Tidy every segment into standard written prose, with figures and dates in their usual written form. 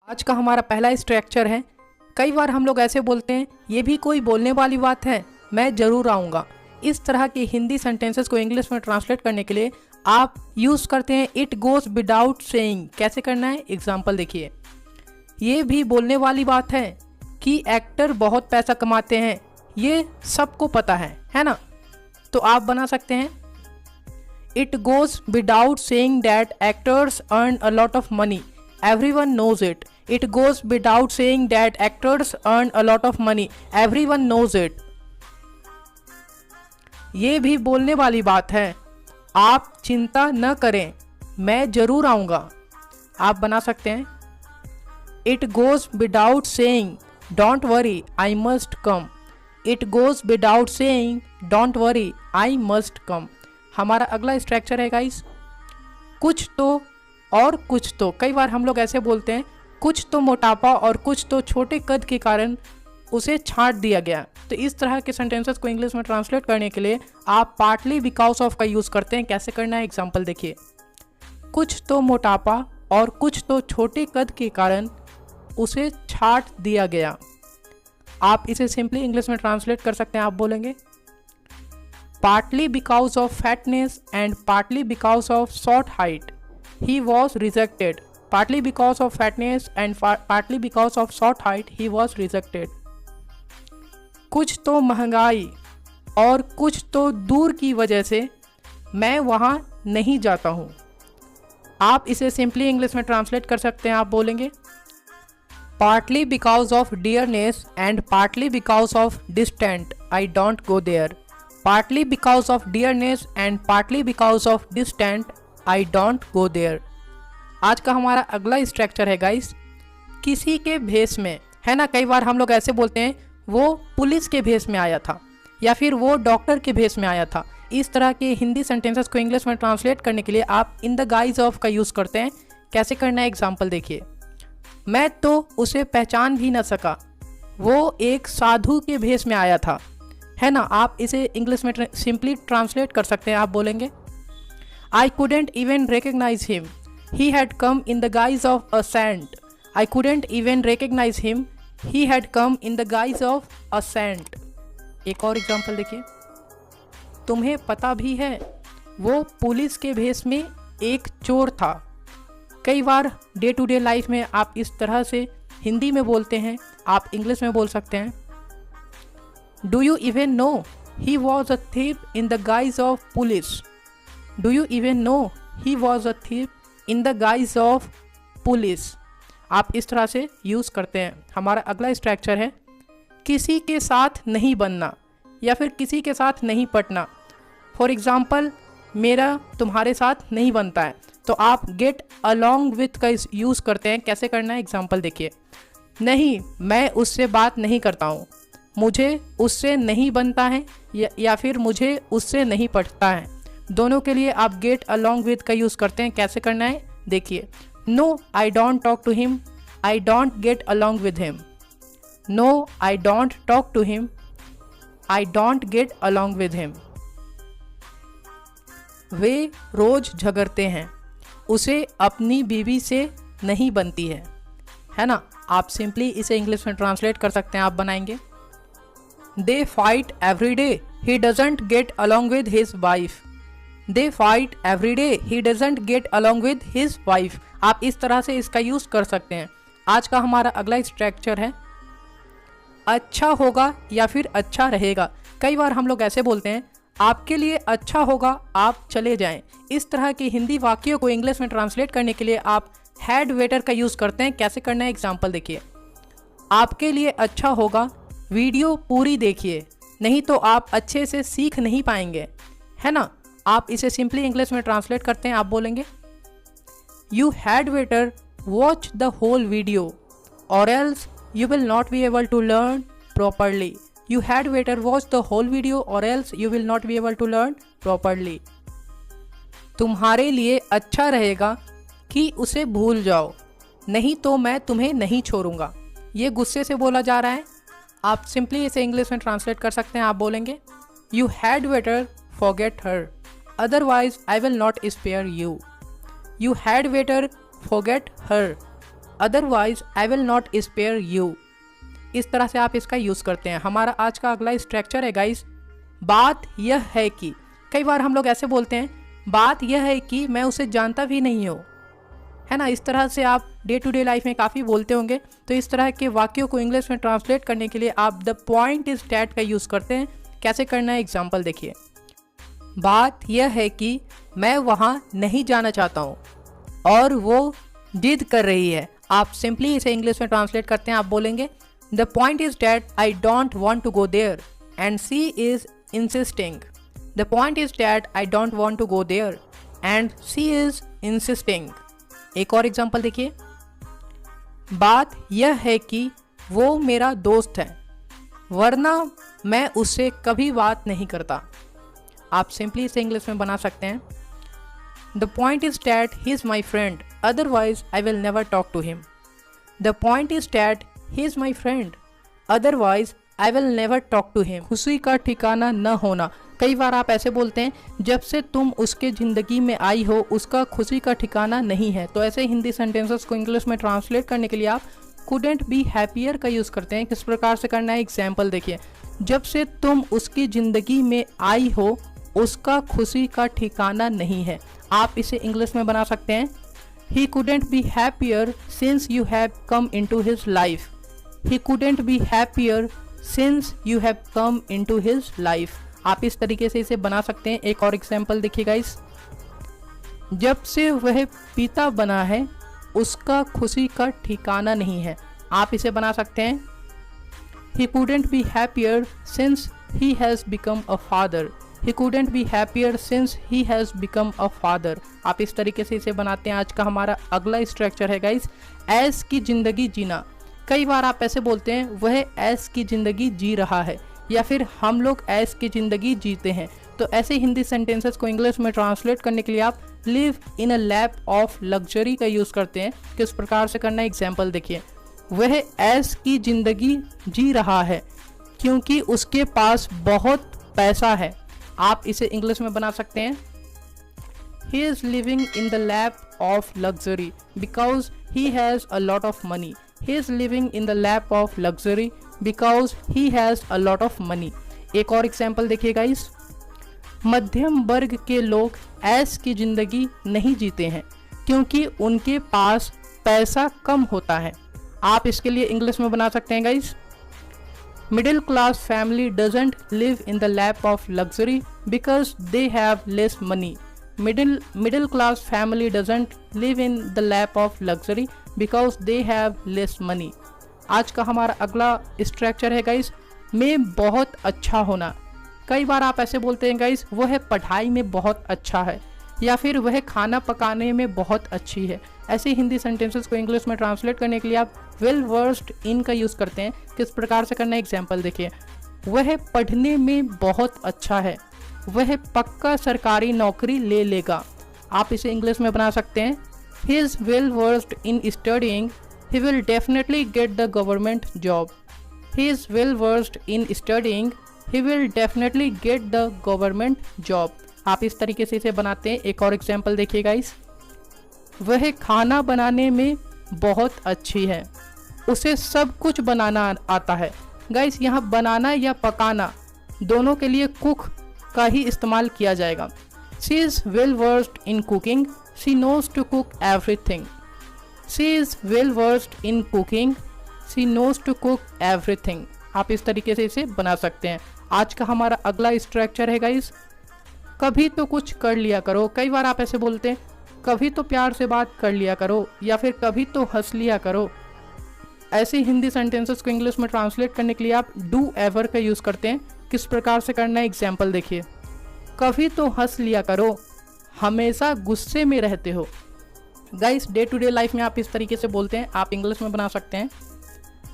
आज का हमारा पहला स्ट्रक्चर है। कई बार हम लोग ऐसे बोलते हैं, ये भी कोई बोलने वाली बात है, मैं ज़रूर आऊँगा। इस तरह के हिंदी सेंटेंसेस को इंग्लिश में ट्रांसलेट करने के लिए आप यूज़ करते हैं इट गोज़ विदाउट सेइंग। कैसे करना है, एग्जाम्पल देखिए। ये भी बोलने वाली बात है कि एक्टर बहुत पैसा कमाते हैं, ये सबको पता है ना। तो आप बना सकते हैं it goes without saying that actors earn a lot of money, everyone knows it. It goes without saying that actors earn a lot of money. Everyone knows it. ये भी बोलने वाली बात है, आप चिंता न करें, मैं जरूर आऊँगा। आप बना सकते हैं It goes without saying don't worry, I must come. It goes without saying don't worry, I must come. हमारा अगला स्ट्रक्चर है गाइस, कुछ तो और कुछ तो। कई बार हम लोग ऐसे बोलते हैं, कुछ तो मोटापा और कुछ तो छोटे कद के कारण उसे छांट दिया गया। तो इस तरह के सेंटेंसेस को इंग्लिश में ट्रांसलेट करने के लिए आप पार्टली बिकॉज ऑफ का यूज़ करते हैं। कैसे करना है, एग्जांपल देखिए। कुछ तो मोटापा और कुछ तो छोटे कद के कारण उसे छांट दिया गया। आप इसे सिंपली इंग्लिश में ट्रांसलेट कर सकते हैं। आप बोलेंगे partly because of fatness and partly because of short height he was rejected. Partly because of fatness and partly because of short height he was rejected. कुछ तो महंगाई और कुछ तो दूर की वजह से मैं वहाँ नहीं जाता हूँ। आप इसे सिंपली इंग्लिश में ट्रांसलेट कर सकते हैं। आप बोलेंगे partly because of dearness and partly because of distant I don't go there. Partly because of dearness and partly because of distant I don't go there. आज का हमारा अगला स्ट्रक्चर है गाइस, किसी के भेष में, है ना। कई बार हम लोग ऐसे बोलते हैं, वो पुलिस के भेष में आया था या फिर वो डॉक्टर के भेष में आया था। इस तरह के हिंदी सेंटेंसेस को इंग्लिश में ट्रांसलेट करने के लिए आप इन द गाइज ऑफ का यूज़ करते हैं। कैसे करना है, एग्जाम्पल देखिए। मैं तो उसे पहचान भी न सका, वो एक साधु के भेष में आया था, है ना। आप इसे इंग्लिश में सिंपली ट्रांसलेट कर सकते हैं। आप बोलेंगे I couldn't even recognise him, he had come in the guise of a saint. I couldn't even recognize him. He had come in the guise of a saint. एक और example देखिए। तुम्हें पता भी है, वो पुलिस के भेष में एक चोर था। कई बार डे टू डे लाइफ में आप इस तरह से हिंदी में बोलते हैं, आप इंग्लिश में बोल सकते हैं। Do you even know he was a thief in the guise of police? Do you even know he was a thief in the guys of police. आप इस तरह से यूज़ करते हैं। हमारा अगला स्ट्रक्चर है किसी के साथ नहीं बनना या फिर किसी के साथ नहीं पटना। फॉर एग्ज़ाम्पल, मेरा तुम्हारे साथ नहीं बनता है, तो आप गेट अलॉन्ग विथ का यूज़ करते हैं। कैसे करना है, एग्जाम्पल देखिए। नहीं, मैं उससे बात नहीं करता हूँ, मुझे उससे नहीं बनता है या फिर मुझे उससे नहीं पटता है। दोनों के लिए आप गेट अलॉन्ग विद का यूज़ करते हैं। कैसे करना है, देखिए। No I don't talk to him, I don't get along with him. No I don't talk to him, I don't get along with him. वे रोज झगड़ते हैं, उसे अपनी बीवी से नहीं बनती है ना। आप सिंपली इसे इंग्लिश में ट्रांसलेट कर सकते हैं। आप बनाएंगे they fight every day, he doesn't get along with his wife. They fight every day. He doesn't get along with his wife. आप इस तरह से इसका यूज़ कर सकते हैं। आज का हमारा अगला स्ट्रक्चर है अच्छा होगा या फिर अच्छा रहेगा। कई बार हम लोग ऐसे बोलते हैं, आपके लिए अच्छा होगा, आप चले जाएं। इस तरह के हिंदी वाक्यों को इंग्लिश में ट्रांसलेट करने के लिए आप हैड वेटर का यूज़ करते हैं। कैसे करना है, एग्जाम्पल देखिए। आपके लिए अच्छा होगा, वीडियो पूरी देखिए, नहीं तो आप अच्छे से सीख नहीं पाएंगे, है ना। आप इसे सिंपली इंग्लिश में ट्रांसलेट करते हैं। आप बोलेंगे you had better watch the whole video or else you will not be able to learn properly. You had better watch the whole video or else you will not be able to learn properly. तुम्हारे लिए अच्छा रहेगा कि उसे भूल जाओ, नहीं तो मैं तुम्हें नहीं छोड़ूंगा। ये गुस्से से बोला जा रहा है। आप सिंपली इसे इंग्लिश में ट्रांसलेट कर सकते हैं। आप बोलेंगे you had better forget her, otherwise I will not spare you. You had better forget her, otherwise I will not spare you. इस तरह से आप इसका यूज़ करते हैं। हमारा आज का अगला स्ट्रक्चर है गाइस, बात यह है कि। कई बार हम लोग ऐसे बोलते हैं, बात यह है कि मैं उसे जानता भी नहीं हूँ, है ना। इस तरह से आप डे टू डे लाइफ में काफ़ी बोलते होंगे। तो इस तरह के वाक्यों को इंग्लिश में ट्रांसलेट करने के लिए आप द पॉइंट इज डैट का यूज़ करते हैं। कैसे करना है, एग्जाम्पल देखिए। बात यह है कि मैं वहाँ नहीं जाना चाहता हूँ और वो जिद कर रही है। आप सिंपली इसे इंग्लिश में ट्रांसलेट करते हैं। आप बोलेंगे the point is that I don't want to go there and she is insisting. The point is that I don't want to go there and she is insisting. एक और example देखिए। बात यह है कि वो मेरा दोस्त है वरना मैं उससे कभी बात नहीं करता। आप सिंपली इसे इंग्लिश में बना सकते हैं। The point is that he is my friend otherwise I will never talk to him. The point is that he is my friend otherwise I will never talk to him. खुशी का ठिकाना न होना। कई बार आप ऐसे बोलते हैं, जब से तुम उसके ज़िंदगी में आई हो उसका खुशी का ठिकाना नहीं है। तो ऐसे हिंदी सेंटेंसेस को इंग्लिश में ट्रांसलेट करने के लिए आप कुडेंट बी हैप्पियर का यूज़ करते हैं। किस प्रकार से करना है, एग्जाम्पल देखिए। जब से तुम उसकी ज़िंदगी में आई हो उसका खुशी का ठिकाना नहीं है। आप इसे इंग्लिश में बना सकते हैं, ही couldn't be happier since you have come into his life. He couldn't be happier since you have come into his life. आप इस तरीके से इसे बना सकते हैं। एक और एग्जाम्पल देखिए गाइस। जब से वह पिता बना है उसका खुशी का ठिकाना नहीं है। आप इसे बना सकते हैं, he couldn't be happier since he has become a father. He couldn't be happier since he has become a father. आप इस तरीके से इसे बनाते हैं। आज का हमारा अगला स्ट्रक्चर है गाइस, ऐश की ज़िंदगी जीना। कई बार आप ऐसे बोलते हैं, वह ऐश की ज़िंदगी जी रहा है, या फिर हम लोग ऐश की ज़िंदगी जीते हैं। तो ऐसे हिंदी सेंटेंसेस को इंग्लिश में ट्रांसलेट करने के लिए आप live in a lap of luxury का यूज़ करते हैं। किस प्रकार से करना है, एग्जाम्पल देखिए। वह ऐश की ज़िंदगी जी रहा है क्योंकि उसके पास बहुत पैसा है। आप इसे इंग्लिश में बना सकते हैं, he is living in the lap of luxury because he has a lot of money. He is living in the lap of luxury because he has a lot of money. एक और example देखिए guys. मध्यम वर्ग के लोग ऐश की ज़िंदगी नहीं जीते हैं क्योंकि उनके पास पैसा कम होता है। आप इसके लिए इंग्लिश में बना सकते हैं guys, middle class family doesn't live in the lap of luxury because they have less money. Middle class family doesn't live in the lap of luxury because they have less money. आज का हमारा अगला structure है guys, में बहुत अच्छा होना। कई बार आप ऐसे बोलते हैं गाइस, वह पढ़ाई में बहुत अच्छा है, या फिर वह खाना पकाने में बहुत अच्छी है। ऐसे हिंदी सेंटेंसेस को इंग्लिश में ट्रांसलेट करने के लिए आप वेल वर्स्ड इन का यूज़ करते हैं। किस प्रकार से करना है, एग्जाम्पल देखिए। वह पढ़ने में बहुत अच्छा है, वह पक्का सरकारी नौकरी ले लेगा। आप इसे इंग्लिश में बना सकते हैं, he is well versed in studying, he will definitely get the government job. He is well versed in studying, he will definitely get the government job. आप इस तरीके से इसे बनाते हैं। एक और एग्जाम्पल देखिए गाइस। वह खाना बनाने में बहुत अच्छी है, उसे सब कुछ बनाना आता है। गाइस, यहाँ बनाना या पकाना दोनों के लिए कुक का ही इस्तेमाल किया जाएगा। She is well versed in cooking, she knows to cook everything. She is well versed in cooking, she knows to cook everything. आप इस तरीके से इसे बना सकते हैं। आज का हमारा अगला स्ट्रक्चर है गाइस, कभी तो कुछ कर लिया करो। कई बार आप ऐसे बोलते हैं, कभी तो प्यार से बात कर लिया करो, या फिर कभी तो हंस लिया करो। ऐसे हिंदी सेंटेंसेस को इंग्लिश में ट्रांसलेट करने के लिए आप डू एवर का यूज़ करते हैं। किस प्रकार से करना है, एग्जाम्पल देखिए। कभी तो हंस लिया करो, हमेशा गुस्से में रहते हो। Guys, day to day life में आप इस तरीके से बोलते हैं। आप इंग्लिश में बना सकते हैं,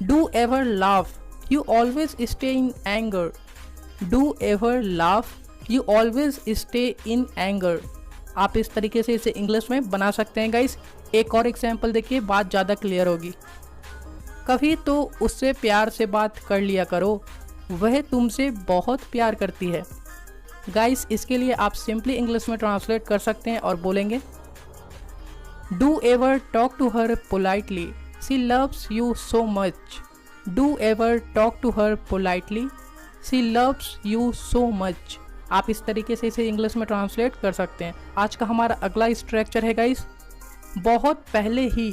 do ever laugh, you always stay in anger. Do ever laugh, you always stay in anger. आप इस तरीके से इसे इंग्लिश में बना सकते हैं गाइस। एक और एग्जाम्पल देखिए, बात ज़्यादा क्लियर होगी। कभी तो उससे प्यार से बात कर लिया करो, वह तुमसे बहुत प्यार करती है। गाइस, इसके लिए आप सिंपली इंग्लिश में ट्रांसलेट कर सकते हैं और बोलेंगे, do ever talk to her politely, she loves you so much. Do ever talk to her politely. She loves you so much. आप इस तरीके से इसे इंग्लिश में ट्रांसलेट कर सकते हैं। आज का हमारा अगला स्ट्रक्चर है गाइस, बहुत पहले ही।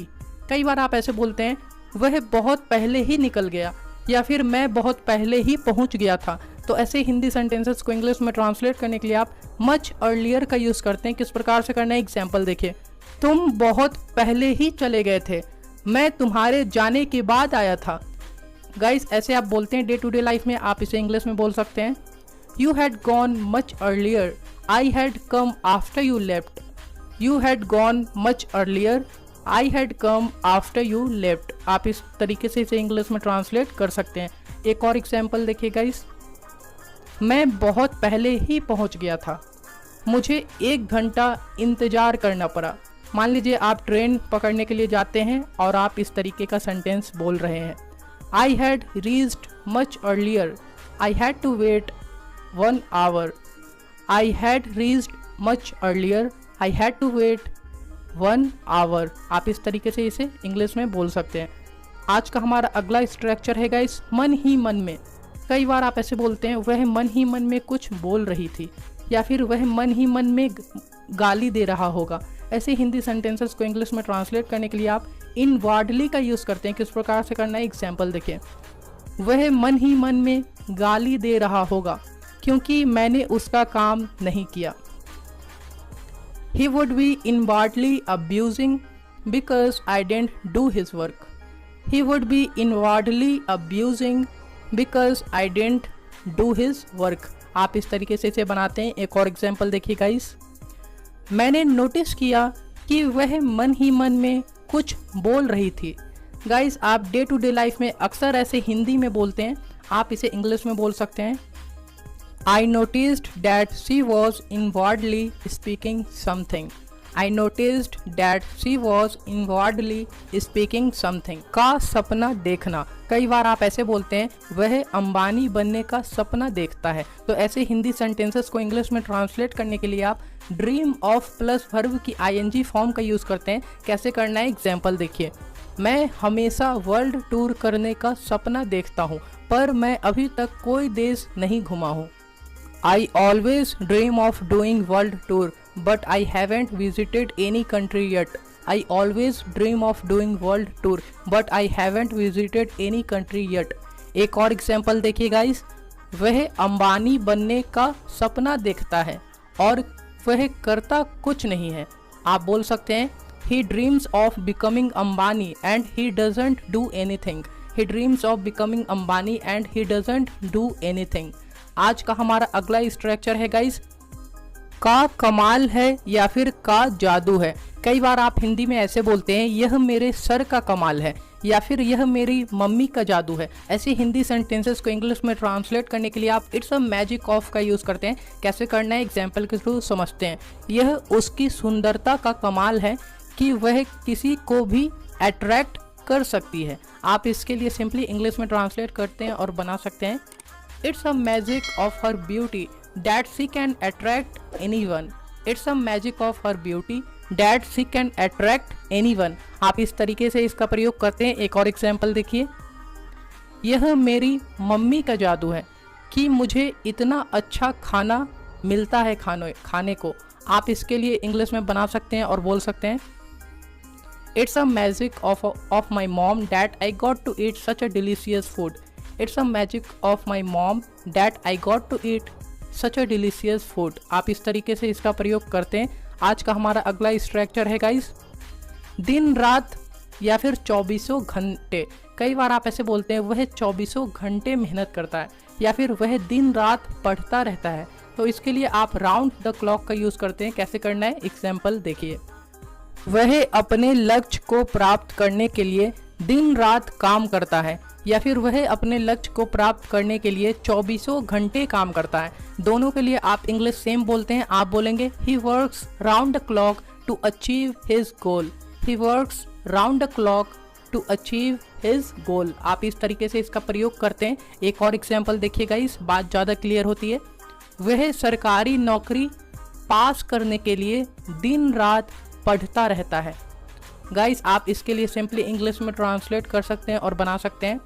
कई बार आप ऐसे बोलते हैं वह बहुत पहले ही निकल गया, या फिर मैं बहुत पहले ही पहुंच गया था। तो ऐसे हिंदी सेंटेंसेस को इंग्लिश में ट्रांसलेट करने के लिए आप मच अर्लियर का यूज़ करते हैं। किस प्रकार से करना है, एग्जाम्पल देखिए। तुम बहुत पहले ही चले गए थे, मैं तुम्हारे जाने के बाद आया था। गाइस ऐसे आप बोलते हैं डे टू डे लाइफ में। आप इसे इंग्लिश में बोल सकते हैं, you had gone much earlier, I had come after you left. You had gone much earlier, I had come after you left. आप इस तरीके से इसे इंग्लिश में ट्रांसलेट कर सकते हैं। एक और एग्जाम्पल देखिए गाइस, मैं बहुत पहले ही पहुंच गया था, मुझे 1 घंटा इंतज़ार करना पड़ा। मान लीजिए आप ट्रेन पकड़ने के लिए जाते हैं और आप इस तरीके का सेंटेंस बोल रहे हैं, I had reached much earlier, I had to wait 1 hour। I had reached much earlier, I had to wait 1 hour। आप इस तरीके से इसे इंग्लिश में बोल सकते हैं। आज का हमारा अगला स्ट्रक्चर है गाइस, मन ही मन में। कई बार आप ऐसे बोलते हैं वह मन ही मन में कुछ बोल रही थी, या फिर वह मन ही मन में गाली दे रहा होगा। ऐसे हिंदी सेंटेंसेस को इंग्लिश में ट्रांसलेट करने के लिए आप इनवर्डली का यूज़ करते हैं। किस प्रकार से करना है, एग्जाम्पल देखिए। वह मन ही मन में गाली दे रहा होगा क्योंकि मैंने उसका काम नहीं किया। He would be inwardly abusing because I didn't do his work. He would be inwardly abusing because I didn't do his work। आप इस तरीके से इसे बनाते हैं। एक और एग्जाम्पल देखिए गाइस, मैंने नोटिस किया कि वह मन ही मन में कुछ बोल रही थी। गाइस आप डे टू डे लाइफ में अक्सर ऐसे हिंदी में बोलते हैं, आप इसे इंग्लिश में बोल सकते हैं। I noticed that she was inwardly speaking something. I noticed that she was inwardly speaking something। का सपना देखना। कई बार आप ऐसे बोलते हैं वह अंबानी बनने का सपना देखता है। तो ऐसे हिंदी सेंटेंसेस को इंग्लिश में ट्रांसलेट करने के लिए आप ड्रीम ऑफ प्लस वर्ब की ING फॉर्म का यूज़ करते हैं। कैसे करना है, एग्जाम्पल देखिए। मैं हमेशा वर्ल्ड टूर करने का सपना देखता हूँ, पर मैं अभी तक कोई देश नहीं घुमा हूँ। I always dream of doing world tour, but I haven't visited any country yet. I always dream of doing world tour, but I haven't visited any country yet। एक और एग्जाम्पल देखिए गाइस, वह अंबानी बनने का सपना देखता है और वह करता कुछ नहीं है। आप बोल सकते हैं He dreams of becoming Ambani and he doesn't do anything। He dreams of becoming Ambani and he doesn't do anything। आज का हमारा अगला स्ट्रक्चर है गाइस, का कमाल है या फिर का जादू है। कई बार आप हिंदी में ऐसे बोलते हैं यह मेरे सर का कमाल है, या फिर यह मेरी मम्मी का जादू है। ऐसे हिंदी सेंटेंसेस को इंग्लिश में ट्रांसलेट करने के लिए आप इट्स अ मैजिक ऑफ का यूज़ करते हैं। कैसे करना है, एग्जाम्पल के थ्रू समझते हैं। यह उसकी सुंदरता का कमाल है कि वह किसी को भी अट्रैक्ट कर सकती है। आप इसके लिए सिंपली इंग्लिश में ट्रांसलेट करते हैं और बना सकते हैं, It's a magic of her beauty that she can attract anyone। It's a magic of her beauty that she can attract anyone। आप इस तरीके से इसका प्रयोग करते हैं। एक और एग्जाम्पल देखिए, यह मेरी मम्मी का जादू है कि मुझे इतना अच्छा खाना मिलता है खाने को। आप इसके लिए इंग्लिश में बना सकते हैं और बोल सकते हैं, It's a magic of my mom that I got to eat such a delicious food। It's a magic of my mom that I got to eat such a delicious food। आप इस तरीके से इसका प्रयोग करते हैं। आज का हमारा अगला स्ट्रक्चर है गाइस, दिन रात या फिर 24 घंटे। कई बार आप ऐसे बोलते हैं वह 24 घंटे मेहनत करता है, या फिर वह दिन रात पढ़ता रहता है। तो इसके लिए आप राउंड द क्लॉक का यूज़ करते हैं। कैसे करना है, एग्जाम्पल देखिए। वह अपने लक्ष्य को प्राप्त करने के लिए दिन रात काम करता है, या फिर वह अपने लक्ष्य को प्राप्त करने के लिए 24 घंटे काम करता है। दोनों के लिए आप इंग्लिश सेम बोलते हैं। आप बोलेंगे he works round the clock to achieve his goal. He works round the clock to achieve his goal. आप इस तरीके से इसका प्रयोग करते हैं। एक और एग्जाम्पल देखिएगा, इस बात ज़्यादा क्लियर होती है। वह सरकारी नौकरी पास करने के लिए दिन रात पढ़ता रहता है। गाइस आप इसके लिए सिंपली इंग्लिश में ट्रांसलेट कर सकते हैं और बना सकते हैं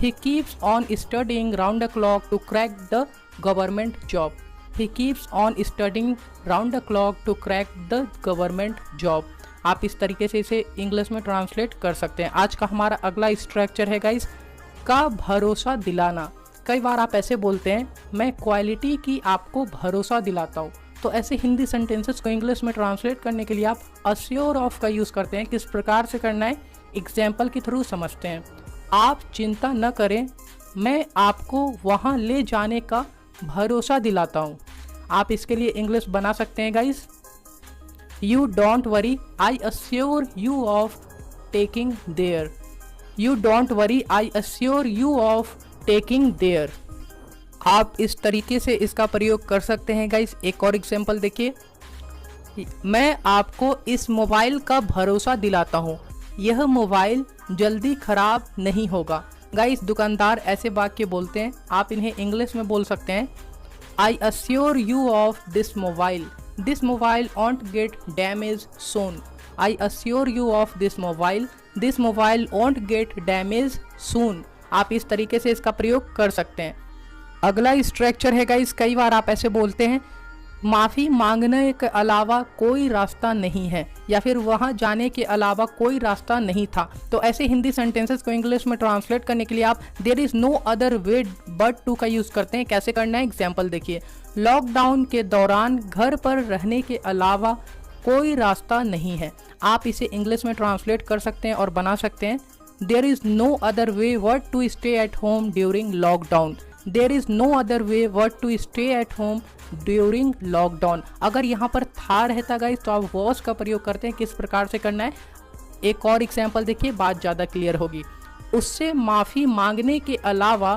he keeps on studying round the clock to crack the government job. He keeps on studying round the clock to crack the government job. आप इस तरीके से इसे इंग्लिश में ट्रांसलेट कर सकते हैं। आज का हमारा अगला स्ट्रक्चर है गाइस का भरोसा दिलाना। कई बार आप ऐसे बोलते हैं मैं क्वालिटी की आपको भरोसा दिलाता हूँ, तो ऐसे हिंदी सेंटेंसेस को इंग्लिश में ट्रांसलेट करने के लिए आप अस्योर ऑफ का यूज़ करते हैं। किस प्रकार से करना है एग्जाम्पल के थ्रू समझते हैं। आप चिंता न करें, मैं आपको वहाँ ले जाने का भरोसा दिलाता हूँ। आप इसके लिए इंग्लिश बना सकते हैं guys, you don't worry I assure you of taking their. You don't worry I assure you of taking their. आप इस तरीके से इसका प्रयोग कर सकते हैं गाइस। एक और एग्जांपल देखिए, मैं आपको इस मोबाइल का भरोसा दिलाता हूँ, यह मोबाइल जल्दी खराब नहीं होगा। गाइस दुकानदार ऐसे वाक्य बोलते हैं, आप इन्हें इंग्लिश में बोल सकते हैं I assure you of this mobile won't get damage soon. I assure you of this mobile won't get damage soon. आप इस तरीके से इसका प्रयोग कर सकते हैं। अगला स्ट्रक्चर है गाइस, कई बार आप ऐसे बोलते हैं माफ़ी मांगने के अलावा कोई रास्ता नहीं है, या फिर वहाँ जाने के अलावा कोई रास्ता नहीं था। तो ऐसे हिंदी सेंटेंसेस को इंग्लिश में ट्रांसलेट करने के लिए आप there is no other way but to का यूज़ करते हैं। कैसे करना है एग्जाम्पल देखिए, लॉकडाउन के दौरान घर पर रहने के अलावा कोई रास्ता नहीं है। आप इसे इंग्लिश में ट्रांसलेट कर सकते हैं और बना सकते हैं there is no other way but to stay at home during lockdown. There is no other way but to stay at home during lockdown. अगर यहाँ पर था रहता गाइस तो आप वॉज का प्रयोग करते हैं। किस प्रकार से करना है एक और एग्जाम्पल देखिए, बात ज़्यादा क्लियर होगी। उससे माफ़ी मांगने के अलावा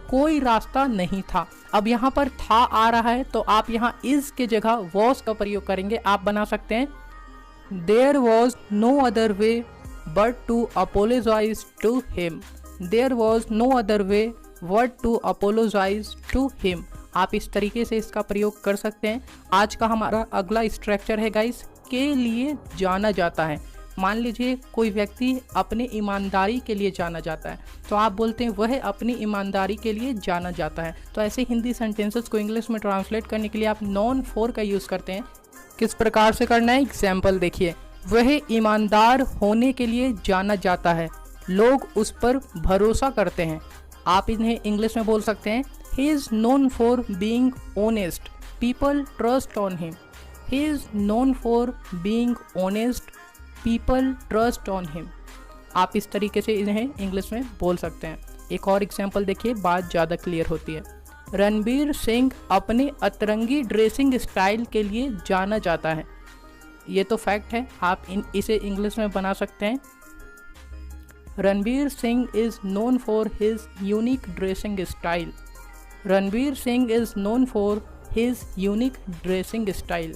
कोई रास्ता नहीं था। अब यहाँ पर था आ रहा है तो आप यहाँ इज के जगह वॉज का प्रयोग करेंगे। आप बना सकते हैं there was no other way but to apologise to him. There was no other way but to apologise to him. आप इस तरीके से इसका प्रयोग कर सकते हैं। आज का हमारा अगला स्ट्रक्चर है गाइस के लिए जाना जाता है। मान लीजिए कोई व्यक्ति अपने ईमानदारी के लिए जाना जाता है, तो आप बोलते हैं वह अपनी ईमानदारी के लिए जाना जाता है। तो ऐसे हिंदी सेंटेंसेस को इंग्लिश में ट्रांसलेट करने के लिए आप नॉन फॉर का यूज़ करते हैं। किस प्रकार से करना है एग्जाम्पल देखिए, वह ईमानदार होने के लिए जाना जाता है, लोग उस पर भरोसा करते हैं। आप इन्हें इंग्लिश में बोल सकते हैं he is known for being honest, people trust on him. He is known for being honest, people trust on him. आप इस तरीके से इन्हें इंग्लिश में बोल सकते हैं। एक और एग्जाम्पल देखिए, बात ज़्यादा क्लियर होती है। रणबीर सिंह अपने अतरंगी ड्रेसिंग स्टाइल के लिए जाना जाता है। ये तो फैक्ट है, आप इसे इंग्लिश में बना सकते हैं Ranbir Singh is known for his unique dressing style. Ranbir Singh is known for his unique dressing style.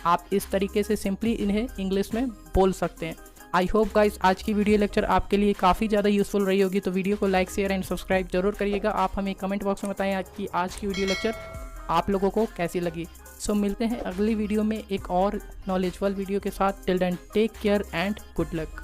आप इस तरीके से सिंपली इन्हें इंग्लिश में बोल सकते हैं। आई होप गाइस आज की वीडियो लेक्चर आपके लिए काफ़ी ज़्यादा यूजफुल रही होगी। तो वीडियो को लाइक शेयर एंड सब्सक्राइब जरूर करिएगा। आप हमें कमेंट बॉक्स में बताएं आज की वीडियो लेक्चर आप लोगों को कैसी लगी। सो मिलते हैं अगली वीडियो में एक और नॉलेजफुल वीडियो के साथ। Till then take care and good luck.